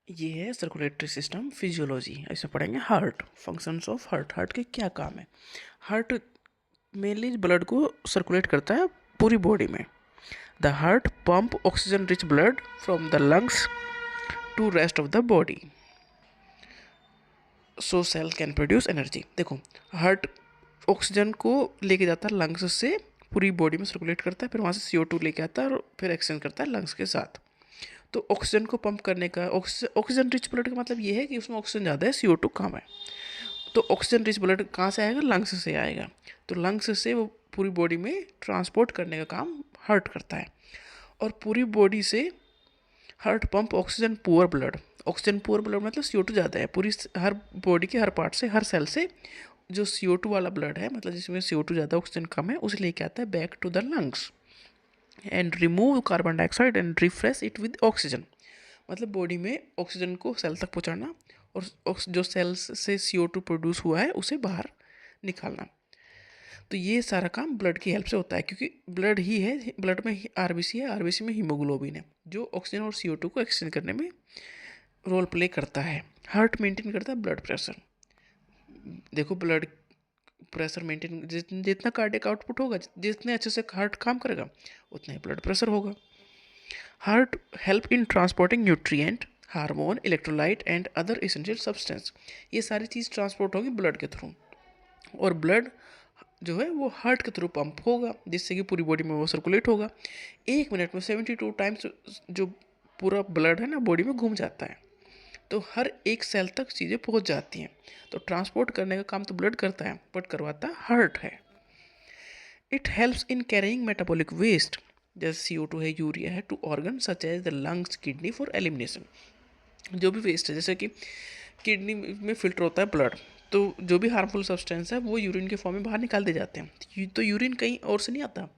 ये है circulatory system physiology. इसमें पढ़ेंगे heart, functions of heart. Heart के क्या काम है। हार्ट मेनली ब्लड को सर्कुलेट करता है पूरी बॉडी में। The heart pump oxygen rich blood from the lungs to rest of the body so cell can produce energy. देखो, हार्ट ऑक्सीजन को लेके जाता है लंग्स से, पूरी बॉडी में सर्कुलेट करता है, फिर वहाँ से CO2 लेके आता है और फिर एक्सचेंज करता है लंग्स के साथ। तो ऑक्सीजन को पंप करने का, ऑक्सीजन रिच ब्लड का मतलब ये है कि उसमें ऑक्सीजन ज़्यादा है, CO2 कम है। तो ऑक्सीजन रिच ब्लड कहाँ से आएगा? लंग्स से आएगा। तो लंग्स से वो पूरी बॉडी में ट्रांसपोर्ट करने का काम हार्ट करता है। और पूरी बॉडी से heart pump oxygen poor blood. Oxygen poor blood मतलब CO2 ज़्यादा है, पूरी हर बॉडी के हर पार्ट से, हर सेल से जो CO2 वाला ब्लड है, मतलब जिसमें CO2 ज़्यादा ऑक्सीजन कम है, उसे लेके आता है back to the lungs and remove carbon dioxide and refresh it with oxygen. मतलब बॉडी में ऑक्सीजन को सेल तक पहुंचाना और जो सेल्स से CO2 प्रोड्यूस हुआ है उसे बाहर निकालना। तो ये सारा काम ब्लड की हेल्प से होता है, क्योंकि ब्लड ही है, ब्लड में RBC है, RBC में हीमोग्लोबिन है जो ऑक्सीजन और CO2 को एक्सचेंज करने में रोल प्ले करता है। हार्ट मेंटेन करता है ब्लड प्रेशर। देखो, ब्लड प्रेशर मेंटेन, जितना कार्डियक आउटपुट होगा, जितने अच्छे से हार्ट काम करेगा, उतना ही ब्लड प्रेशर होगा। Heart help in transporting nutrient, hormone, electrolyte and other essential substance. ये सारी चीज़ ट्रांसपोर्ट होगी ब्लड के थ्रू, और ब्लड जो है वो हार्ट के थ्रू पंप होगा, जिससे कि पूरी बॉडी में वो सर्कुलेट होगा। 1 मिनट में 72 टाइम्स जो पूरा ब्लड है ना बॉडी में घूम जाता है, तो हर एक सेल तक चीज़ें पहुंच जाती हैं। तो ट्रांसपोर्ट करने का काम तो ब्लड करता है, बट करवाता हार्ट है। It helps in carrying metabolic waste, जैसे CO2 है, यूरिया है, to organ such as the lungs, kidney for elimination. जो भी वेस्ट है, जैसे कि किडनी में फिल्टर होता है ब्लड, तो जो भी हार्मफुल सब्सटेंस है वो यूरिन के फॉर्म में बाहर निकाल दिए जाते हैं। तो यूरिन कहीं और से नहीं आता,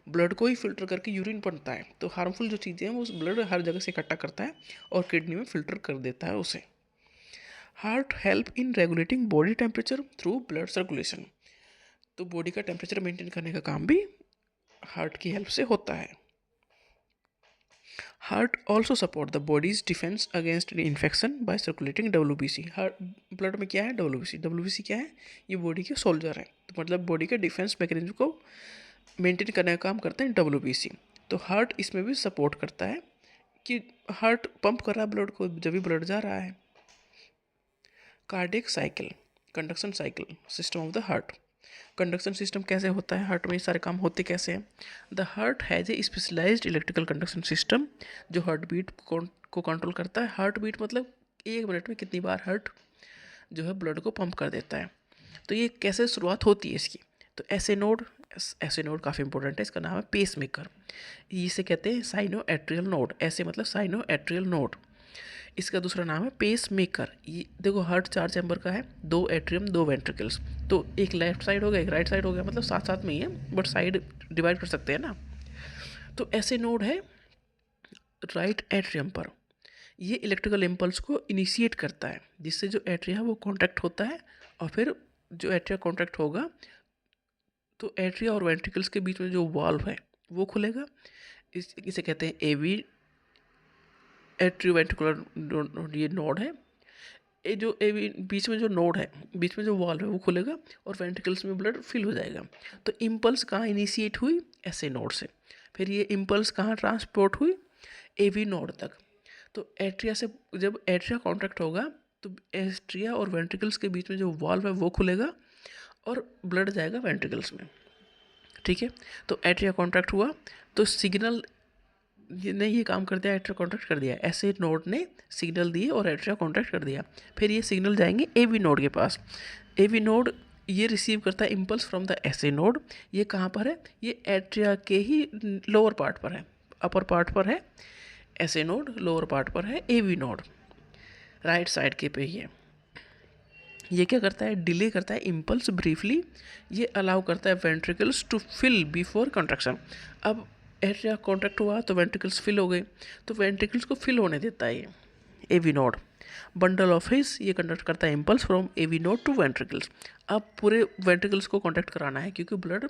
ब्लड को ही फिल्टर करके यूरिन बनता है। तो हार्मफुल जो चीज़ें हैं वो उस ब्लड हर जगह से इकट्ठा करता है और किडनी में फिल्टर कर देता है उसे। Heart help in regulating body temperature through blood circulation. तो बॉडी का टेम्परेचर मेंटेन करने का काम भी हार्ट की हेल्प से होता है। Heart also support the bodies defence against infection by circulating WBC। Heart blood में क्या है? WBC क्या है? ये बॉडी के सोल्जर है, तो मतलब बॉडी के डिफेंस मैकेनिज्म को मेंटेन करने का काम करते हैं WBC। तो हार्ट इसमें भी सपोर्ट करता है कि हार्ट पंप कर रहा है ब्लड को जब भी ब्लड जा रहा है। Cardiac cycle, conduction cycle, system of the heart. Conduction system कैसे होता है हार्ट में, ये सारे काम होते कैसे हैं। The heart has a specialised electrical conduction system जो हार्ट बीट को कंट्रोल करता है। हार्ट बीट मतलब 1 मिनट में कितनी बार हार्ट जो है ब्लड को पंप कर देता है। तो ये कैसे शुरुआत होती है इसकी? तो ऐसे नोड काफ़ी इंपॉर्टेंट है, इसका नाम है पेस मेकर। इसे कहते हैं साइनो एट्रियल नोड। ऐसे मतलब साइनो एट्रियल नोड। इसका दूसरा नाम है पेस मेकर। ये देखो, हार्ट 4 चैम्बर का है, 2 एट्रियम 2 वेंट्रिकल्स। तो एक लेफ्ट साइड हो गया, एक राइट साइड हो गया, मतलब साथ साथ में ही है, बट साइड डिवाइड कर सकते हैं ना। तो ऐसे नोड है राइट एट्रियम पर। ये इलेक्ट्रिकल इम्पल्स को इनिशिएट करता है, जिससे जो एट्रिया है वो कॉन्टैक्ट होता है, और फिर जो एट्रिया कॉन्टैक्ट होगा तो एट्रिया और वेंट्रिकल्स के बीच में जो वाल्व है वो खुलेगा। इसे कहते हैं AV, एट्रियोवेंट्रिकुलर ये नोड है। ये जो AV बीच में जो नोड है, बीच में जो वॉल्व है वो खुलेगा और वेंट्रिकल्स में ब्लड फिल हो जाएगा। तो इम्पल्स कहाँ इनिशिएट हुई? ऐसे नोड से। फिर ये इम्पल्स कहाँ ट्रांसपोर्ट हुई? AV नोड तक। तो एट्रिया से जब एट्रिया कॉन्ट्रैक्ट होगा तो एट्रिया और वेंट्रिकल्स के बीच में जो वॉल्व है वो खुलेगा और ब्लड जाएगा वेंट्रिकल्स में। ठीक है, तो एट्रिया कॉन्ट्रैक्ट हुआ तो सिग्नल ने ये काम कर दिया, एट्रिया कॉन्ट्रैक्ट कर दिया, ऐसे नोड ने सिग्नल दिए और एट्रिया कॉन्ट्रैक्ट कर दिया। फिर ये सिग्नल जाएंगे AV नोड के पास। AV नोड ये रिसीव करता है impulse from the SA node. ये कहाँ पर है? ये एट्रिया के ही लोअर पार्ट पर है, अपर पार्ट पर है SA नोड, लोअर पार्ट पर है AV नोड, राइट साइड के पे ही है। ये क्या करता है? डिले करता है इम्पल्स ब्रीफली। ये अलाउ करता है ventricles to fill before contraction. अब एट्रिया कॉन्ट्रैक्ट हुआ तो वेंट्रिकल्स फिल हो गए, तो वेंट्रिकल्स को फिल होने देता है ये AV node. Bundle of His ये कंडक्ट करता है impulse from AV node to ventricles. अब पूरे वेंट्रिकल्स को कॉन्टैक्ट कराना है, क्योंकि ब्लड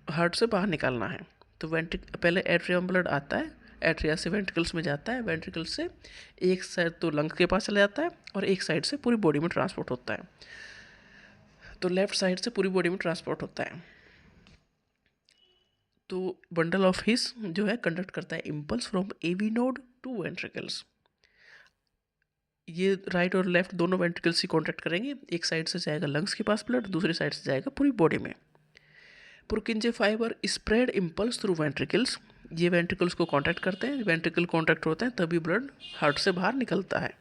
हार्ट से बाहर निकालना है। तो पहले एट्रियम ब्लड आता है, एट्रिया से वेंट्रिकल्स में जाता है, वेंट्रिकल से एक साइड तो लंग के पास चला जाता है और एक साइड से पूरी बॉडी में ट्रांसपोर्ट होता है। तो लेफ्ट साइड से पूरी बॉडी में ट्रांसपोर्ट होता है। तो बंडल ऑफ हिस जो है कंडक्ट करता है impulse from AV node to ventricles. ये राइट और लेफ्ट दोनों वेंट्रिकल्स ही कॉन्ट्रैक्ट करेंगे। एक साइड से जाएगा लंग्स के पास ब्लड, दूसरी साइड से जाएगा पूरी बॉडी में। पुरकिंजे fibre spread impulse through ventricles, ये वेंट्रिकल्स को कॉन्ट्रैक्ट करते हैं, वेंट्रिकल कॉन्ट्रैक्ट होते हैं तभी ब्लड हार्ट से बाहर निकलता है।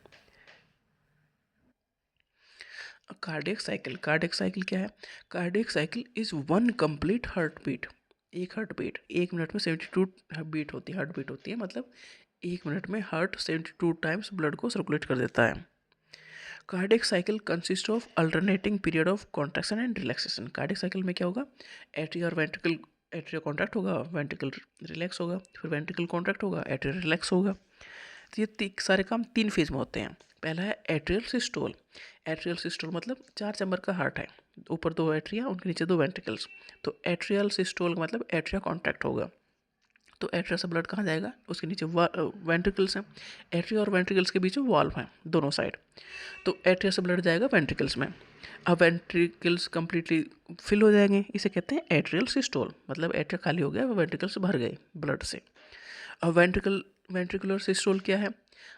कार्डियक साइकिल, कार्डियक साइकिल क्या है? Cardiac cycle is one complete heart beat. एक हार्ट बीट 1 मिनट में 72 बीट होती है, हार्ट बीट होती है, मतलब 1 मिनट में हार्ट 72 टाइम्स ब्लड को सर्कुलेट कर देता है। Cardiac cycle consist of alternating period of contraction and relaxation. Cardiac cycle में क्या होगा? एट्रिया और वेंट्रिकल, एट्रिया कॉन्ट्रैक्ट होगा, वेंट्रिकल रिलैक्स होगा, फिर वेंट्रिकल कॉन्ट्रैक्ट होगा, एट्रिया रिलैक्स होगा। तो ये सारे काम 3 फेज में होते हैं। पहला है एट्रियल सिस्टोल। एट्रियल सिस्टोल मतलब 4 चैम्बर का हार्ट है, ऊपर 2 एट्रिया, उनके नीचे 2 वेंट्रिकल्स। तो एट्रियल सिस्टोल मतलब एट्रिया कॉन्ट्रैक्ट होगा, तो एट्रिया से ब्लड कहाँ जाएगा? उसके नीचे वेंट्रिकल्स हैं, एट्रिया और वेंट्रिकल्स के बीच में वाल्व हैं दोनों साइड, तो एट्रिया से ब्लड जाएगा वेंट्रिकल्स में। अब वेंट्रिकल्स कंप्लीटली फिल हो जाएंगे, इसे कहते हैं एट्रियल सिस्टोल, मतलब एट्रिया खाली हो गया, वेंट्रिकल्स भर गए ब्लड से। अब वेंट्रिकुलर सिस्टोल क्या है?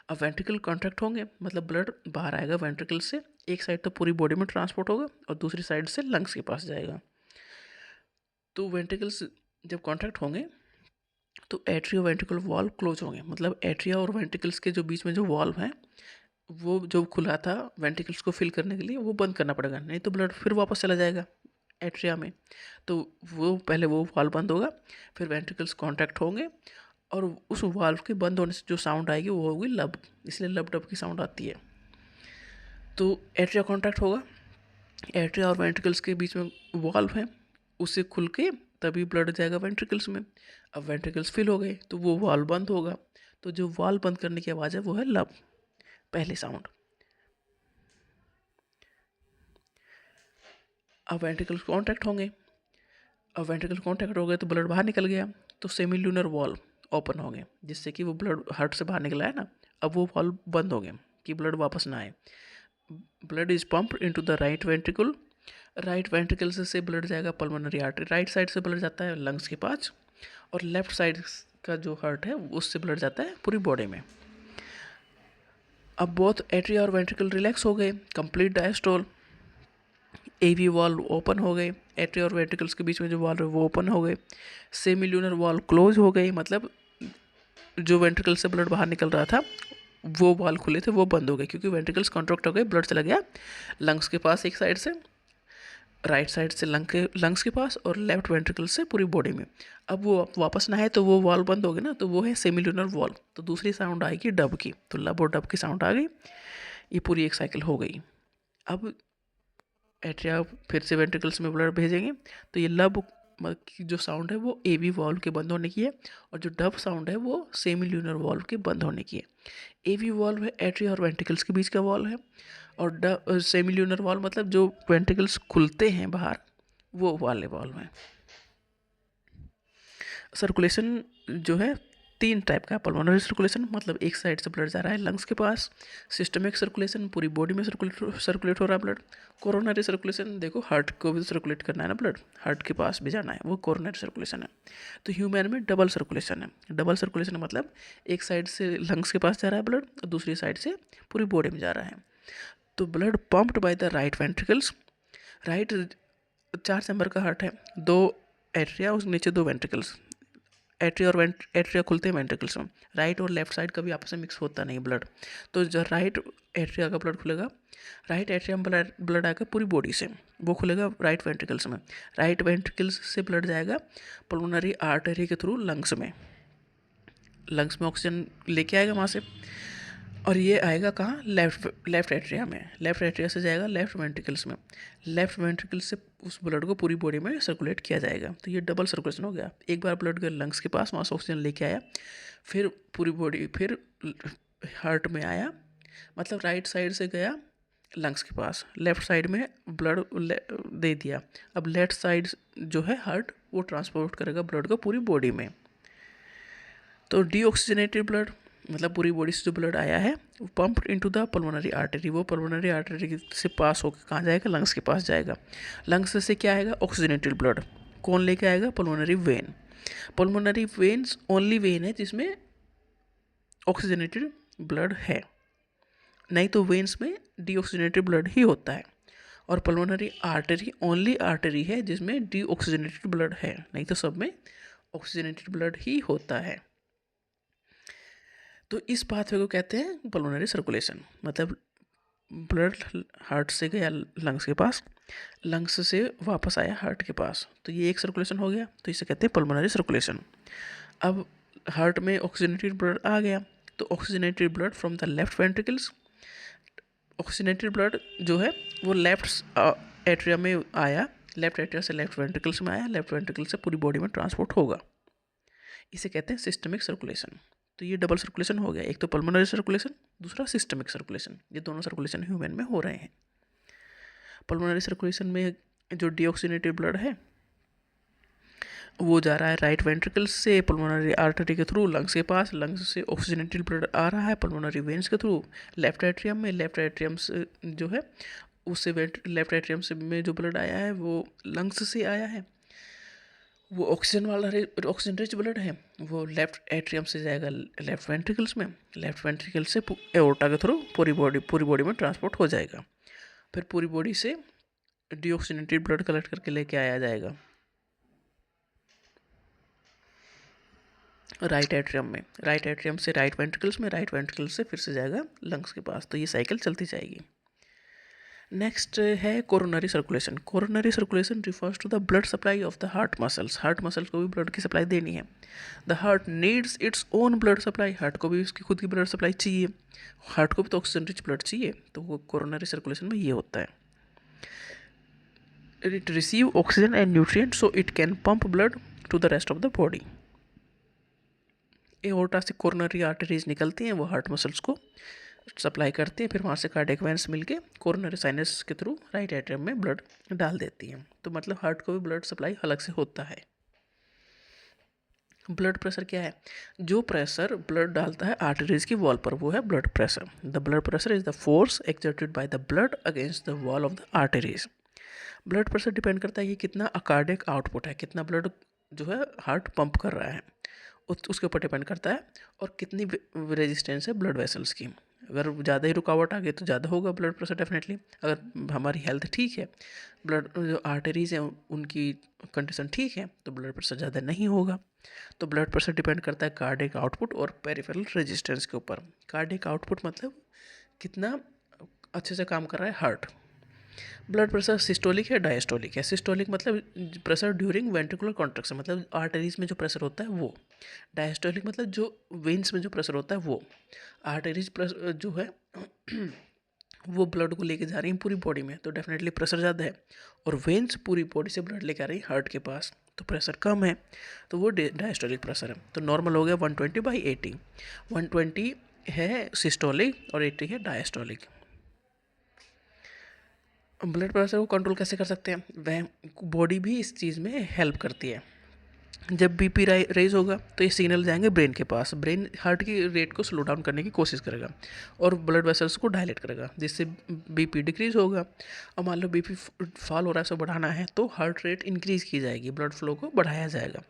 अब वेंट्रिकल कॉन्ट्रैक्ट होंगे, मतलब ब्लड बाहर आएगा वेंट्रिकल से, एक साइड तो पूरी बॉडी में ट्रांसपोर्ट होगा और दूसरी साइड से लंग्स के पास जाएगा। तो वेंट्रिकल्स जब कॉन्ट्रैक्ट होंगे तो एट्रियो वेंट्रिकल वॉल्व क्लोज होंगे, मतलब एट्रिया और वेंट्रिकल्स के जो बीच में जो वॉल्व है वो जो खुला था वेंट्रिकल्स को फिल करने के लिए, वो बंद करना पड़ेगा, नहीं तो ब्लड फिर वापस चला जाएगा एट्रिया में। तो वो पहले वो वाल्व बंद होगा, फिर वेंट्रिकल्स कॉन्ट्रैक्ट होंगे और उस वाल्व के बंद होने से जो साउंड आएगी वो होगी लब, इसलिए लब डब की साउंड आती है। तो एट्रिया कॉन्ट्रैक्ट होगा, एट्रिया और वेंट्रिकल्स के बीच में वाल्व है, उससे खुल के तभी ब्लड जाएगा वेंट्रिकल्स में। अब वेंट्रिकल्स फिल हो गए तो वो वाल्व बंद होगा, तो जो वाल्व बंद करने की आवाज़ है वो है लब, पहली साउंड। अब वेंट्रिकल्स कॉन्ट्रैक्ट होंगे, अब वेंट्रिकल कॉन्ट्रैक्ट हो गए तो ब्लड बाहर निकल गया, तो सेमील्यूनर वॉल्व ओपन हो गए, जिससे कि वो ब्लड हार्ट से बाहर निकला है ना, अब वो वॉल्व बंद हो गए कि ब्लड वापस ना आए। Blood is pumped into the right ventricle, right ventricle से ब्लड जाएगा पल्मोनरी आर्टरी, राइट साइड से ब्लड जाता है लंग्स के पास, और लेफ्ट साइड का जो हार्ट है उससे ब्लड जाता है पूरी बॉडी में। अब बोथ एट्रिया और वेंट्रिकल रिलैक्स हो गए, कंप्लीट डायस्टोल, एवी वॉल्व ओपन हो गए, एट्रिया और वेंट्रिकल्स के बीच में जो वॉल्व है वो ओपन हो गए, सेमिल्यूनर वॉल्व क्लोज हो गई, मतलब जो वेंट्रिकल से ब्लड बाहर निकल रहा था वो वॉल्व खुले थे वो बंद हो गए, क्योंकि वेंट्रिकल्स कॉन्ट्रैक्ट हो गए, ब्लड चला गया लंग्स के पास एक साइड से, राइट साइड से लंग्स के पास और लेफ्ट वेंट्रिकल से पूरी बॉडी में। अब वो वापस ना है तो वो वॉल्व बंद हो गए ना, तो वो है सेमिल्यूनर वॉल्व, तो दूसरी साउंड आएगी डब की, तो लब और डब की साउंड आ गई, ये पूरी एक साइकिल हो गई। अब एट्रिया फिर से वेंट्रिकल्स में ब्लड भेजेंगे, तो ये लब की जो साउंड है वो एवी वॉल्व के बंद होने की है, और जो डब साउंड है वो सेमिल्यूनर वॉल्व के बंद होने की है। एवी वॉल्व है एट्रिया और वेंट्रिकल्स के बीच का वॉल्व है, और सेमिल्यूनर वॉल्व मतलब जो वेंट्रिकल्स खुलते हैं बाहर वो वाले वॉल्व हैं। सर्कुलेशन जो है 3 टाइप का, पल्मोनरी सर्कुलेशन मतलब एक साइड से ब्लड जा रहा है लंग्स के पास, सिस्टमिक सर्कुलेशन पूरी बॉडी में सर्कुलेट हो रहा है ब्लड, कोरोनरी सर्कुलेशन देखो हार्ट को भी सर्कुलेट करना है ना, ब्लड हार्ट के पास भी जाना है, वो कोरोनरी सर्कुलेशन है। तो ह्यूमन में डबल सर्कुलेशन है, डबल सर्कुलेशन मतलब एक साइड से लंग्स के पास जा रहा है ब्लड और दूसरी साइड से पूरी बॉडी में जा रहा है। तो blood pumped by the right ventricles, right 4 chamber का हार्ट है, 2 एट्रिया उसके नीचे 2 वेंट्रिकल्स, एट्रिया और एट्रिया खुलते हैं वेंट्रिकल्स में, राइट और लेफ्ट साइड कभी आपस में मिक्स होता नहीं ब्लड, तो जो राइट एट्रिया का ब्लड खुलेगा, राइट एट्रिया में ब्लड आएगा पूरी बॉडी से, वो खुलेगा राइट वेंट्रिकल्स में, राइट वेंट्रिकल्स से ब्लड जाएगा पल्मोनरी आर्टरी के थ्रू लंग्स में, लंग्स में ऑक्सीजन लेके आएगा वहाँ से, और ये आएगा कहाँ? लेफ्ट एट्रिया में, लेफ्ट एट्रिया से जाएगा लेफ्ट वेंट्रिकल्स में, लेफ्ट वेंट्रिकल्स से उस ब्लड को पूरी बॉडी में सर्कुलेट किया जाएगा। तो ये डबल सर्कुलेशन हो गया, एक बार ब्लड गया लंग्स के पास, वहाँ से ऑक्सीजन लेके आया, फिर पूरी बॉडी, फिर हार्ट में आया, मतलब राइट साइड से गया लंग्स के पास, लेफ्ट साइड में ब्लड दे दिया, अब लेफ्ट साइड जो है हार्ट वो ट्रांसपोर्ट करेगा ब्लड को पूरी बॉडी में। तो डीऑक्सीजनेटेड ब्लड मतलब पूरी बॉडी से जो ब्लड आया है वो pumped into the pulmonary artery, वो पल्मोनरी आर्टरी से पास होकर कहाँ जाएगा, लंग्स के पास जाएगा। लंग्स से क्या आएगा, ऑक्सीजनेटेड ब्लड। कौन लेके आएगा, pulmonary vein. Pulmonary veins only when है जिसमें ऑक्सीजनेटेड ब्लड है, नहीं तो वेन्स में डीऑक्सीजनेटेड ब्लड ही होता है। और पल्मोनरी आर्टरी ओनली आर्टरी है जिसमें डीऑक्सीजनेटेड ब्लड है, नहीं तो सब में ऑक्सीजनेटेड ब्लड ही होता है। तो इस पाथवे को कहते हैं पल्मोनरी सर्कुलेशन। मतलब ब्लड हार्ट से गया लंग्स के पास, लंग्स से वापस आया हार्ट के पास, तो ये एक सर्कुलेशन हो गया, तो इसे कहते हैं पल्मोनरी सर्कुलेशन। अब हार्ट में ऑक्सीजनेटेड ब्लड आ गया, तो oxygenated blood from the left ventricles, oxygenated blood जो है वो लेफ्ट एट्रिया में आया, लेफ्ट एट्रिया से लेफ्ट वेंट्रिकल्स में आया, लेफ्ट वेंट्रिकल से पूरी बॉडी में ट्रांसपोर्ट होगा, इसे कहते हैं सिस्टमिक सर्कुलेशन। तो ये डबल सर्कुलेशन हो गया, एक तो पल्मोनरी सर्कुलेशन, दूसरा सिस्टमिक सर्कुलेशन, ये दोनों सर्कुलेशन ह्यूमन में हो रहे हैं। पल्मोनरी सर्कुलेशन में जो डीऑक्सीनेटेड ब्लड है वो जा रहा है राइट वेंट्रिकल से पल्मोनरी आर्टरी के थ्रू लंग्स के पास, लंग्स से ऑक्सीजनेटेड ब्लड आ रहा है पल्मोनरी वेन्स के थ्रू लेफ्ट एट्रियम में, लेफ्ट एट्रियम से जो है उससे लेफ्ट एट्रियम से में जो ब्लड आया है वो लंग्स से आया है, वो ऑक्सीजन वाला ऑक्सीजन रिच ब्लड है, वो लेफ्ट एट्रियम से जाएगा लेफ्ट वेंट्रिकल्स में, लेफ्ट वेंट्रिकल से एओर्टा के थ्रू पूरी बॉडी में ट्रांसपोर्ट हो जाएगा। फिर पूरी बॉडी से डीऑक्सीनेटेड ब्लड कलेक्ट करके लेके आया जाएगा राइट एट्रियम में, राइट एट्रियम से राइट वेंट्रिकल्स में, राइट वेंट्रिकल से फिर से जाएगा लंग्स के पास। तो ये साइकिल चलती जाएगी। नेक्स्ट है coronary circulation. Coronary circulation refers to the blood supply of the heart muscles. Heart muscles को भी ब्लड की सप्लाई देनी है। The heart needs its own blood supply, heart को भी उसकी खुद की ब्लड सप्लाई चाहिए, हार्ट को भी तो ऑक्सीजन रिच ब्लड चाहिए, तो वो कोरोनरी सर्कुलेशन में ये होता है। It receive oxygen and nutrient so it can pump blood to the rest of the body. Aorta से कोरोनरी आर्टरीज निकलती हैं, वो हार्ट मसल्स को सप्लाई करती हैं, फिर वहाँ से कार्डियक वेन्स मिलके कोरोनरी साइनस के थ्रू राइट एट्रियम में ब्लड डाल देती हैं। तो मतलब हार्ट को भी ब्लड सप्लाई अलग से होता है। ब्लड प्रेशर क्या है, जो प्रेशर ब्लड डालता है आर्टरीज की वॉल पर वो है blood pressure. The blood pressure is the force exerted by the blood against the wall of the arteries. Blood pressure depend करता है कि कितना कार्डियक आउटपुट है, कितना ब्लड जो है हार्ट पंप कर रहा है, उसके ऊपर डिपेंड करता है, और कितनी रेजिस्टेंस है ब्लड वेसल्स की। अगर ज़्यादा ही रुकावट आ गई तो ज़्यादा होगा ब्लड प्रेशर डेफिनेटली। अगर हमारी हेल्थ ठीक है, ब्लड जो आर्टरीज हैं उनकी कंडीशन ठीक है, तो ब्लड प्रेशर ज़्यादा नहीं होगा। तो ब्लड प्रेशर डिपेंड करता है कार्डियक आउटपुट और पेरिफेरल रेजिस्टेंस के ऊपर। कार्डियक आउटपुट मतलब कितना अच्छे से काम कर रहा है हार्ट। ब्लड प्रेशर सिस्टोलिक है डायस्टोलिक है। सिस्टोलिक मतलब प्रेशर ड्यूरिंग वेंट्रिकुलर कॉन्ट्रैक्शन, मतलब आर्टरीज में जो प्रेशर होता है वो। डायस्टोलिक मतलब जो वेन्स में जो प्रेशर होता है वो। आर्टरीज प्रेशर जो है वो ब्लड को लेके जा रही है पूरी बॉडी में, तो डेफिनेटली प्रेशर ज़्यादा है, और वेन्स पूरी बॉडी से ब्लड लेके आ रही है हार्ट के पास, तो प्रेशर कम है, तो वो डायस्टोलिक प्रेशर है। तो नॉर्मल हो गया 120/80। 120 है सिस्टोलिक और 80 है डायस्टोलिक। ब्लड प्रेशर को कंट्रोल कैसे कर सकते हैं, वह बॉडी भी इस चीज़ में हेल्प करती है। जब बीपी रेज होगा तो ये सिग्नल जाएंगे ब्रेन के पास, ब्रेन हार्ट की रेट को स्लो डाउन करने की कोशिश करेगा और ब्लड वेसल्स को डायलेट करेगा, जिससे बीपी डिक्रीज होगा। और मान लो बीपी फॉल हो रहा है, सो बढ़ाना है, तो हार्ट रेट इंक्रीज़ की जाएगी, ब्लड फ्लो को बढ़ाया जाएगा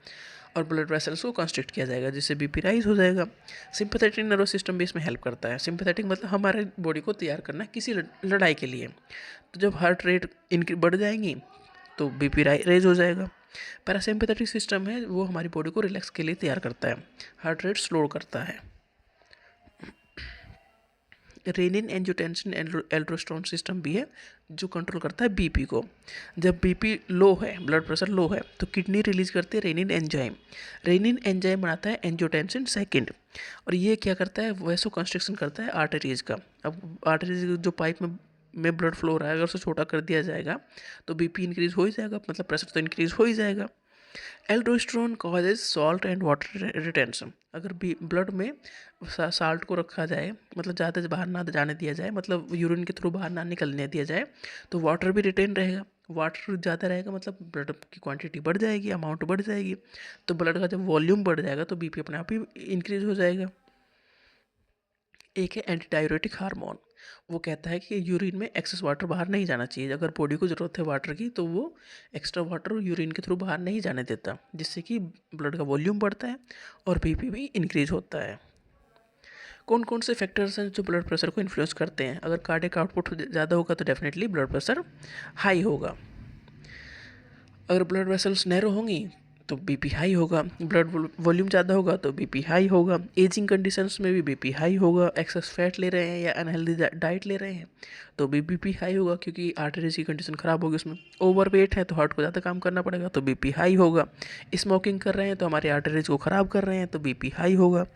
और ब्लड वेसल्स को कंस्ट्रिक्ट किया जाएगा, जिससे बीपी राइज हो जाएगा। सिंपैथेटिक नर्वस सिस्टम भी इसमें हेल्प करता है। सिंपैथेटिक मतलब हमारे बॉडी को तैयार करना है किसी लड़ाई के लिए। तो जब हार्ट रेट बढ़ जाएंगी तो बीपी रेज हो जाएगा। पैरासिम्पैथेटिक सिस्टम है वो हमारी बॉडी को रिलैक्स के लिए तैयार करता है, हार्ट रेट स्लो करता है। रेनिन एंजियोटेंसिन एल्डोस्टेरोन सिस्टम भी है जो कंट्रोल करता है बीपी को। जब बीपी लो है, ब्लड प्रेशर लो है, तो किडनी रिलीज करती है रेनिन एंजाइम। रेनिन एंजाइम बनाता है एंजियोटेंसिन सेकेंड, और ये क्या करता है, वैसो कंस्ट्रिक्शन करता है आर्टरीज का। अब आर्टरीज जो पाइप में ब्लड फ्लो हो रहा है, अगर उसे छोटा कर दिया जाएगा तो बीपी इंक्रीज हो ही जाएगा, मतलब प्रेशर तो इंक्रीज हो ही जाएगा। Aldosterone causes salt and water retention. अगर ब्लड में साल्ट को रखा जाए, मतलब ज़्यादा बाहर ना जाने दिया जाए, मतलब यूरिन के थ्रू बाहर ना निकलने दिया जाए, तो वाटर भी रिटेन रहेगा, वाटर ज़्यादा रहेगा मतलब ब्लड की क्वांटिटी बढ़ जाएगी, अमाउंट बढ़ जाएगी। तो ब्लड का जब वॉल्यूम बढ़ जाएगा तो बीपी अपने आप ही इंक्रीज हो जाएगा। एक है एंटी डाययूरेटिक हार्मोन। वो कहता है कि यूरिन में एक्सेस वाटर बाहर नहीं जाना चाहिए। अगर बॉडी को ज़रूरत है वाटर की तो वो एक्स्ट्रा वाटर यूरिन के थ्रू बाहर नहीं जाने देता, जिससे कि ब्लड का वॉल्यूम बढ़ता है और बीपी भी इंक्रीज होता है। कौन कौन से फैक्टर्स हैं जो ब्लड प्रेशर को इन्फ्लुएंस करते हैं? अगर कार्डियक आउटपुट ज़्यादा होगा तो डेफिनेटली ब्लड प्रेशर हाई होगा। अगर ब्लड वेसल्स नैरो होंगी तो बीपी हाई होगा। ब्लड वॉल्यूम ज़्यादा होगा तो बीपी हाई होगा। एजिंग कंडीशंस में भी बीपी हाई होगा। एक्सेस फैट ले रहे हैं या अनहेल्दी डाइट ले रहे हैं तो भी बीपी हाई होगा, क्योंकि आर्टरीज की कंडीशन ख़राब होगी उसमें। ओवरवेट है तो हार्ट को ज़्यादा काम करना पड़ेगा तो बीपी हाई होगा। स्मोकिंग कर रहे हैं तो हमारे आर्टरीज को ख़राब कर रहे हैं तो बीपी हाई होगा।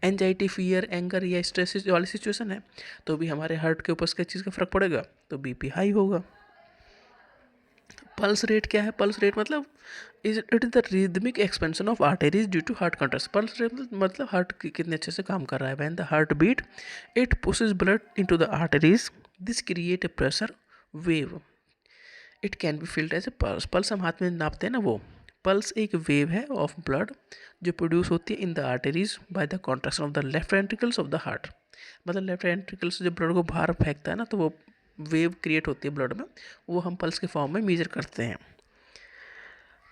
एंजाइटी, फियर, एंगर या स्ट्रेस वाली सिचुएशन है तो भी हमारे हार्ट के ऊपर किस चीज़ का फ़र्क पड़ेगा तो बीपी हाई होगा। पल्स रेट क्या है? पल्स रेट मतलब it is the rhythmic expansion of arteries due to heart contraction. Pulse rate मतलब हार्ट कितने अच्छे से काम कर रहा है। When the heart beat it pushes blood into the arteries, this create a pressure wave, it can be felt as a pulse. Pulse हम हाथ में नापते हैं ना, वो पल्स एक वेव है ऑफ ब्लड जो प्रोड्यूस होती है in the arteries by the contraction of the left ventricles of the heart. मतलब लेफ्ट वेंट्रिकल से जब ब्लड को बाहर फेंकता है ना तो वो वेव क्रिएट होती है ब्लड में, वो हम पल्स के फॉर्म में मेजर करते हैं।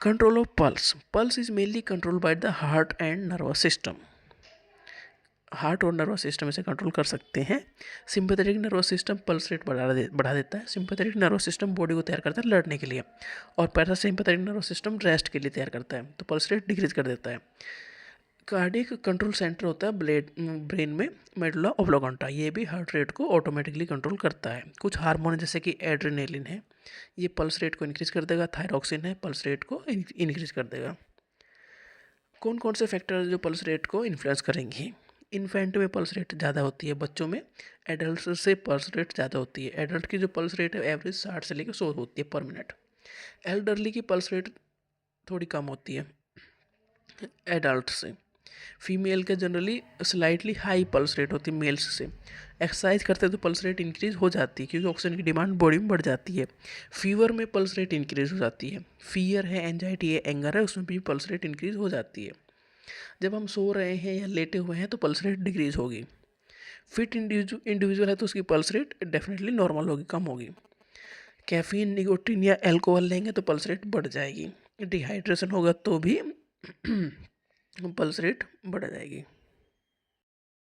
Control of pulse. Pulse is mainly control by the heart and nervous system. Heart और नर्वस सिस्टम इसे कंट्रोल कर सकते हैं। Sympathetic nervous system pulse rate बढ़ा देता है। सिंपैथेटिक नर्वस सिस्टम बॉडी को तैयार करता है लड़ने के लिए, और पैरासिम्पैथेटिक नर्वस सिस्टम रेस्ट के लिए तैयार करता है, तो पल्स रेट डिक्रीज कर देता है। कार्डियक कंट्रोल सेंटर होता है ब्रेन में, मेडुला ऑब्लांगेटा, ये भी हार्ट रेट को ऑटोमेटिकली कंट्रोल करता है। कुछ हार्मोन जैसे कि एड्रेनालिन है, ये पल्स रेट को इंक्रीज कर देगा। थायरॉक्सिन है, पल्स रेट को इंक्रीज कर देगा। कौन कौन से फैक्टर जो पल्स रेट को इन्फ्लुएंस करेंगे? इन्फेंट में पल्स रेट ज़्यादा होती है, बच्चों में। एडल्ट से पल्स रेट ज़्यादा होती है। एडल्ट की जो पल्स रेट है एवरेज 60 से लेकर 100 होती है पर मिनट। एल्डरली की पल्स रेट थोड़ी कम होती है एडल्ट से। फीमेल के generally slightly high pulse rate होती है मेल्स से। एक्सरसाइज करते हैं तो पल्स रेट इंक्रीज हो जाती है, क्योंकि ऑक्सीजन की डिमांड बॉडी में बढ़ जाती है। फीवर में पल्स रेट इंक्रीज हो जाती है। फियर है, एंजाइटी है, एंगर है, उसमें भी पल्स रेट इंक्रीज हो जाती है। जब हम सो रहे हैं या लेटे हुए हैं तो पल्स रेट डिक्रीज होगी। फिट इंडिविजुअल है तो उसकी पल्स रेट डेफिनेटली नॉर्मल होगी, कम होगी। कैफीन, निकोटीन या अल्कोहल लेंगे तो पल्स रेट बढ़ जाएगी। डिहाइड्रेशन होगा तो भी पल्स रेट बढ़ जाएगी।